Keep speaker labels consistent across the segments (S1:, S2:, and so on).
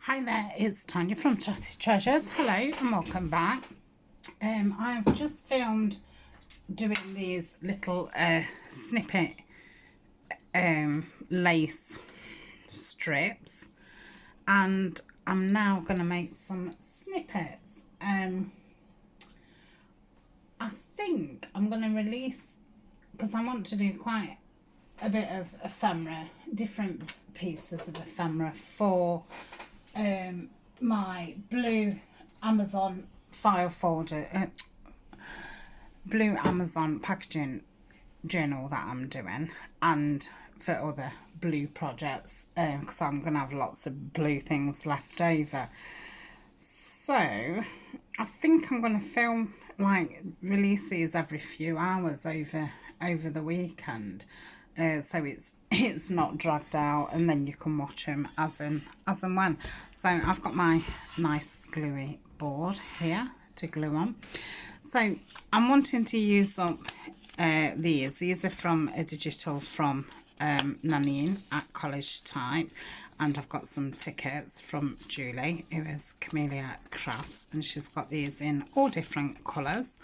S1: Hi there, it's Tania from Tatty Treasures. Hello and welcome back. I've just filmed doing these little snippet lace strips, and I'm now going to make some snippets. I think I'm going to release, because I want to do quite a bit of ephemera, different pieces of ephemera for my blue Amazon file folder, blue Amazon packaging journal that I'm doing, and for other blue projects, because I'm going to have lots of blue things left over. So I think I'm going to film, like, release these every few hours over the weekend. So it's not dragged out, and then you can watch them as and when. So I've got my nice gluey board here to glue on. So I'm wanting to use up these. These are from a digital from Nottingham at College Type, and I've got some tickets from Julie, who is Camellia Crafts, and she's got these in all different colours,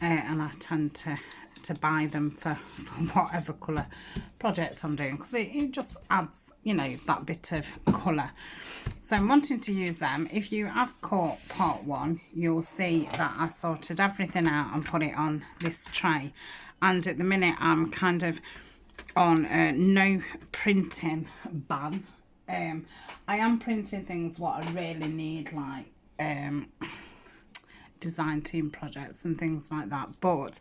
S1: and I tend to buy them for whatever colour project I'm doing, because it just adds, you know, that bit of colour. So I'm wanting to use them. If you have caught part one, you'll see that I sorted everything out and put it on this tray, and at the minute I'm kind of on a no printing ban. I am printing things what I really need, like design team projects and things like that, but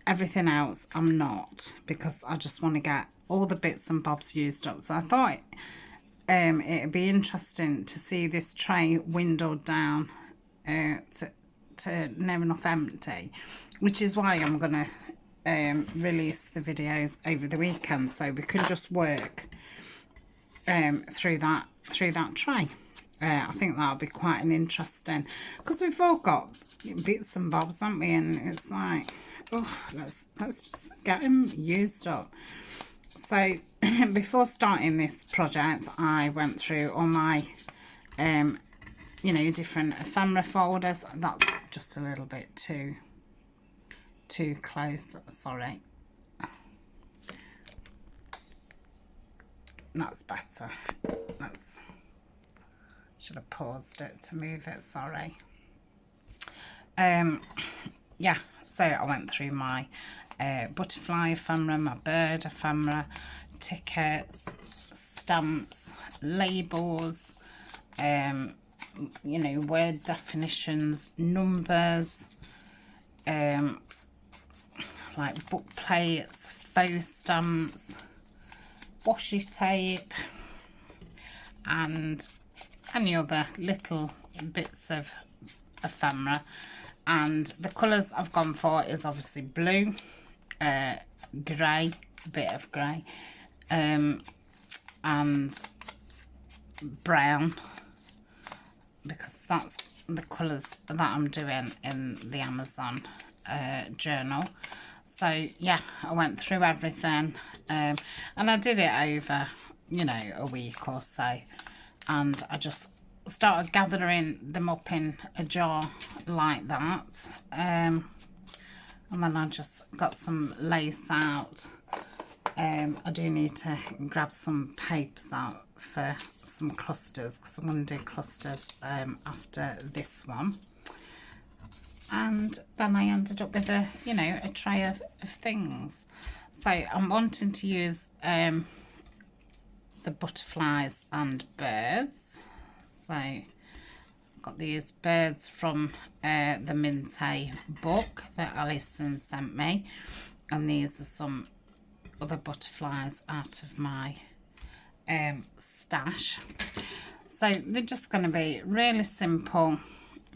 S1: everything else I'm not, because I just want to get all the bits and bobs used up. So I thought it'd be interesting to see this tray windowed down to near enough empty, which is why I'm gonna release the videos over the weekend, so we can just work through that tray. I think that'll be quite an interesting, because we've all got bits and bobs, haven't we? And it's like, oh, let's just get them used up. So before starting this project, I went through all my you know, different ephemera folders. That's just a little bit too close, sorry. That's better. Should have paused it to move it, sorry. Yeah, so I went through my butterfly ephemera, my bird ephemera, tickets, stamps, labels, you know, word definitions, numbers, like book plates, faux stamps, washi tape, and any other little bits of ephemera. And the colours I've gone for is obviously blue, grey, a bit of grey, and brown, because that's the colours that I'm doing in the Amazon journal. So yeah, I went through everything, and I did it over, you know, a week or so, and I just started gathering them up in a jar like that, and then I just got some lace out. I do need to grab some papers out for some clusters, because I'm going to do clusters after this one. And then I ended up with a, you know, a tray of things. So I'm wanting to use the butterflies and birds. So I've got these birds from the Minte book that Alison sent me, and these are some other butterflies out of my stash. So they're just going to be really simple,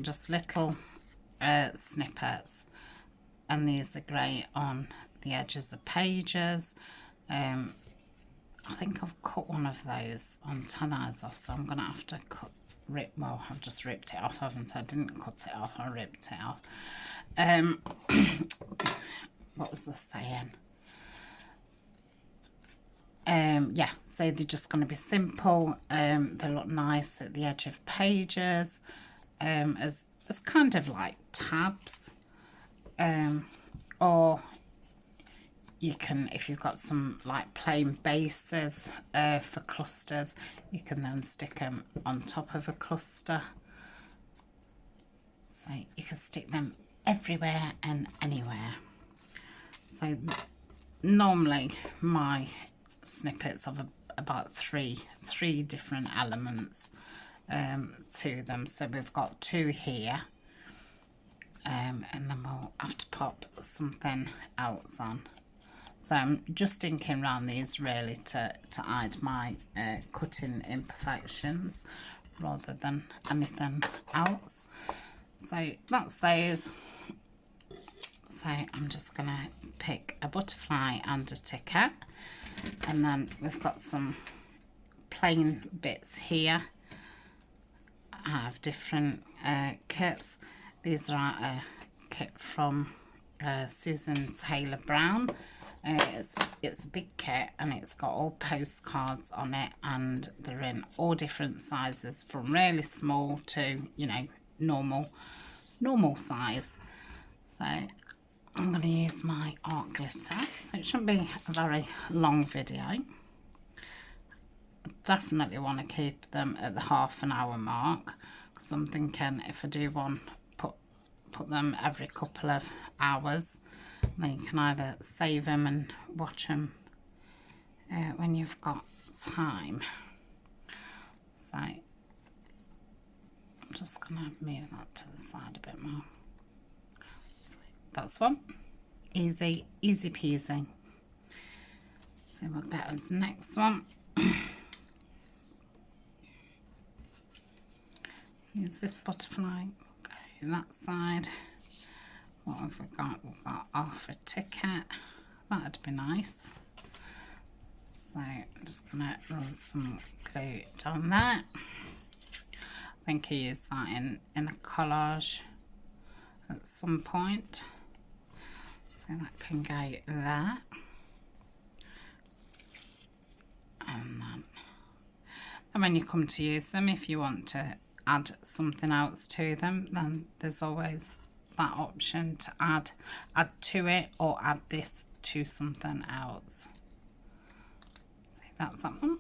S1: just little snippets, and these are great on the edges of pages. I think I've cut one of those on 10 eyes off, so I'm going to have to well, I've just ripped it off, haven't I? I didn't cut it off, I ripped it off. What was the saying? yeah, so they're just going to be simple. They look nice at the edge of pages, as kind of like tabs, or you can, if you've got some like plain bases for clusters, you can then stick them on top of a cluster. So you can stick them everywhere and anywhere. So normally my snippets have about three different elements to them. So we've got 2 here, and then we'll have to pop something else on. So I'm just inking around these really to hide my cutting imperfections rather than anything else. So that's those. So I'm just going to pick a butterfly and a ticket, and then we've got some plain bits here. I have different kits. These are a kit from Susan Taylor Brown. It's a big kit, and it's got all postcards on it, and they're in all different sizes, from really small to, you know, normal size. So I'm going to use my art glitter, so it shouldn't be a very long video. I definitely want to keep them at the half-an-hour mark, because I'm thinking if I do one, put them every couple of hours, then you can either save them and watch them when you've got time. So I'm just going to move that to the side a bit more. So that's one. Easy peasy. So we'll get us next one. Use this butterfly. Go that side. What have we got? We've got half a ticket. That'd be nice. So I'm just going to run some glue down there. I think I used that in a collage at some point. So that can go there. And when you come to use them, if you want to add something else to them, then there's always that option to add to it, or add this to something else. So that's that one.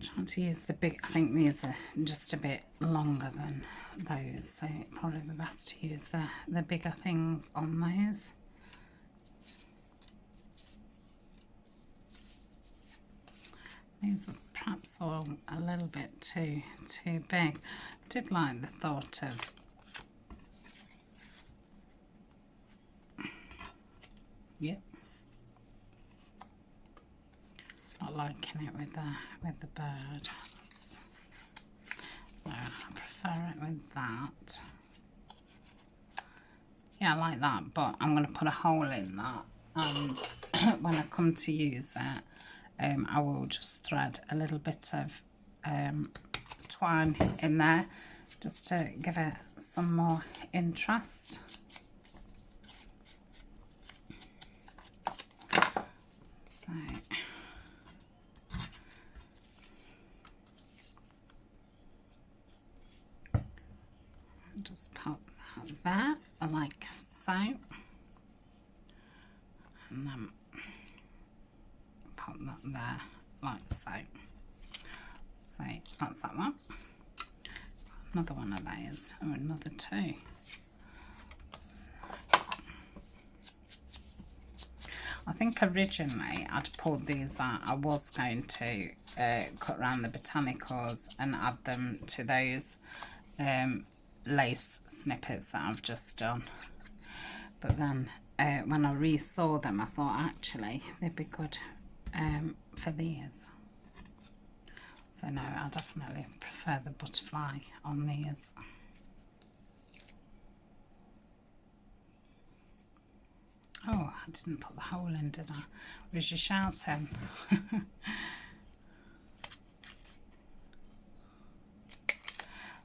S1: Trying to use the big, I think these are just a bit longer than those, so it'd probably be best to use the bigger things on those. These are perhaps all a little bit too big. I did like the thought of not liking it with the bird. So I prefer it with that. Yeah, I like that, but I'm going to put a hole in that, and when I come to use it, I will just thread a little bit of twine in there just to give it some more interest. So just pop that there like so, and then pop that there like so. So that's that one. Another one of those, or another 2. I think originally I'd pulled these out. I was going to cut around the botanicals and add them to those lace snippets that I've just done. But then when I re-saw them, I thought actually they'd be good for these. So no, I definitely prefer the butterfly on these. Oh, I didn't put the hole in, did I? Was you shouting?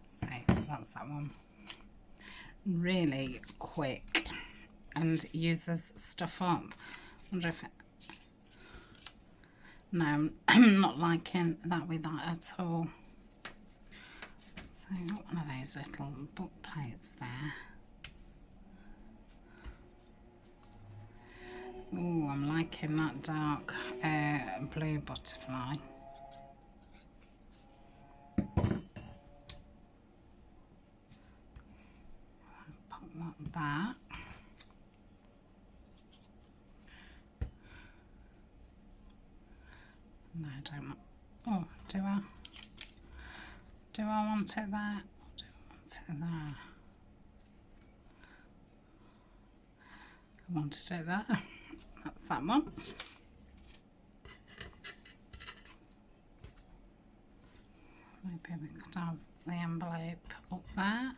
S1: So that's that one. Really quick and uses stuff up wonder if it... No, I'm not liking that with that at all. So I've got one of those little book plates there. Oh, I'm liking that dark blue butterfly. Pop that there. No, I don't want... Oh, do I? Do I want it there? Or do I want it there? I wanted it there. That's that one. Maybe we could have the envelope up there.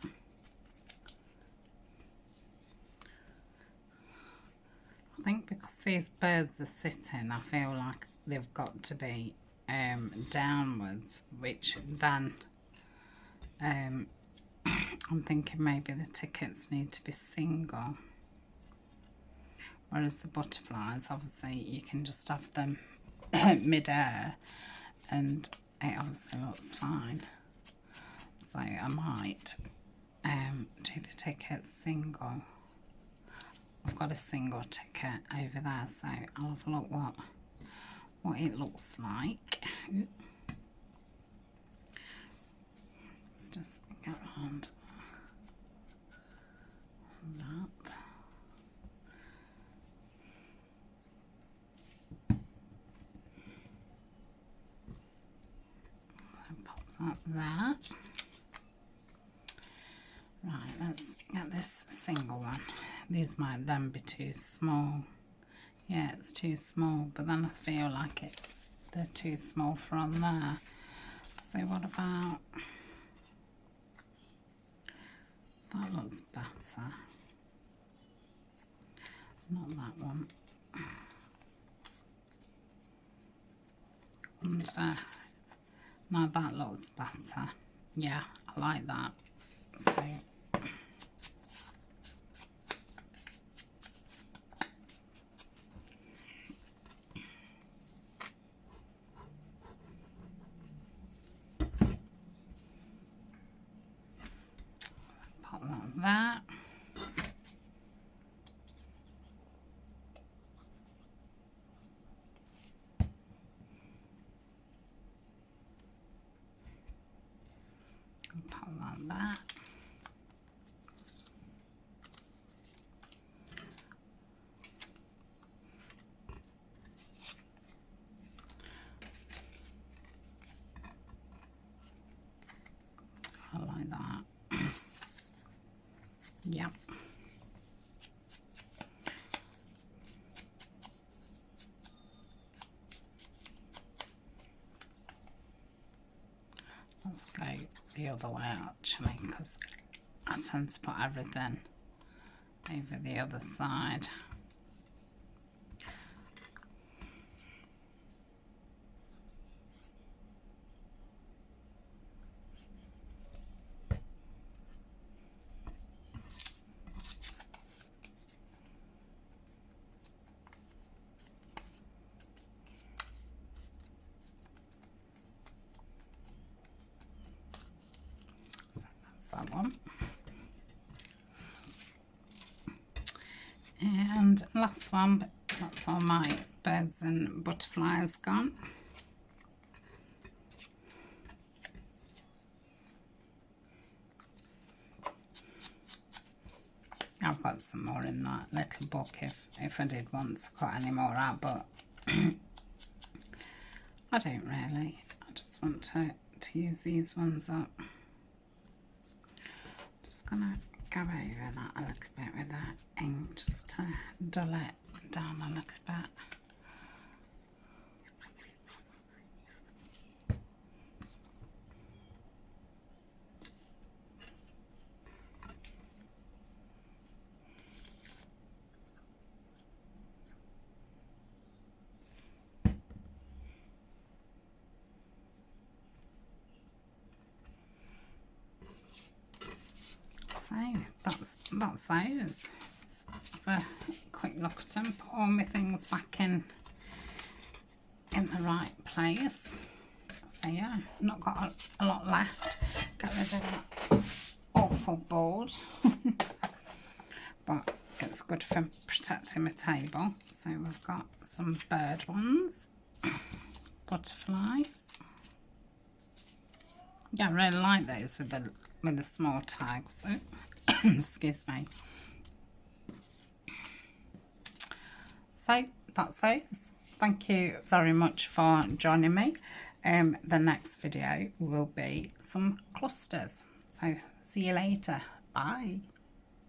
S1: I think because these birds are sitting, I feel like they've got to be downwards, which then I'm thinking maybe the tickets need to be single. Whereas the butterflies, obviously, you can just have them mid-air and it obviously looks fine. So I might do the tickets single. I've got a single ticket over there, so I'll have a look what it looks like. Let's just get around that. Pop that there. Right, let's get this single one. These might then be too small. Yeah, it's too small, but then I feel like they're too small for on there. So what about... That looks better. Not that one. And now that looks better. Yeah, I like that. So pop that there. Pop that there. I like that. Yep. Let's go the other way actually, because I tend to put everything over the other side. That one. And last one, but that's all my birds and butterflies gone. I've got some more in that little book if I did want to cut any more out, but I don't really. I just want to use these ones up. Just gonna go over that a little bit with that ink just to dull it down a little bit. So that's those. It's a quick quick look at them, put all my things back in the right place. So yeah, not got a lot left. Get rid of that awful board. But it's good for protecting my table. So we've got some bird ones, butterflies. Yeah, I really like those with the small tags. So excuse me. So that's those. Thank you very much for joining me. The next video will be some clusters. So see you later. Bye.